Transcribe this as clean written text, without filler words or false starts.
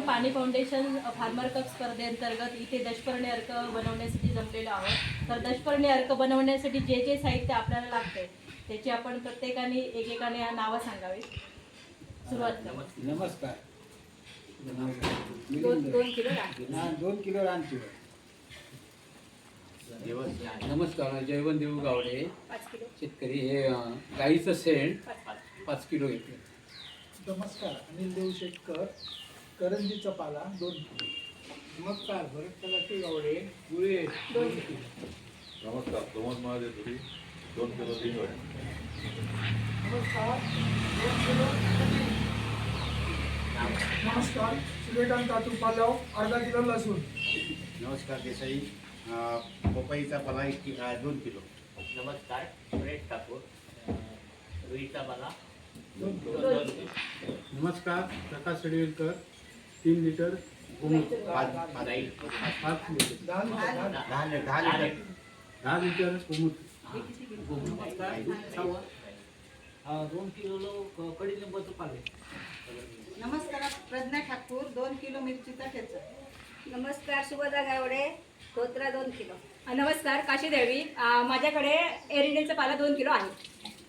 पाणी foundation farmer cup स्पर्धेअंतर्गत इथे दशपर्णी अर्क बनवण्यासाठी जमलेलो आहोत। तर दशपर्णी अर्क बनवण्यासाठी जे जे साहित्य आपल्याला लागते त्याची आपण प्रत्येकाने एकेकाने नावं सांगावी। सुरुवात करा। नमस्कार। 2 किलो रान, 2 किलो रान किलो। नमस्कार, जयवंत देऊ गावडे 5 किलो शेतकरी। हे गाईचं शेण 5 किलो येते। नमस्कार, अनिल देव शेटकर करंजीचा पाला 2 किलो। नमस्कार, भरत तलाठी गावडे गुळे 2 किलो। नमस्कार, दोमन महादेव 2 किलो दिनवड। नमस्कार, 2 किलो कटी। नमस्कार, सूर्यकांत कातू पालव अर्धा किलो लसूण। नमस्कार देसाई, पपईचा पाला 2 किलो। नमस्कार, सुरेश ठाकूर रुईचा पाला 2 किलो। 2 किलो। नमस्कार, प्रकाश सडवेलकर 3 लिटर गोमूत्र 5 लिटर 10 लिटर 10 लिटर गोमूत्र। नमस्कार, 2 किलो कडीलिंबाचं पाले। नमस्कार, प्रज्ञा ठाकूर 2 किलो मिरचीचा ठेचा। नमस्कार, सुभद्रा गावडे धोत्रा 2 किलो। नमस्कार, काशी देवी, माझ्याकडे एरिडेलचा पाला 2 किलो आहे।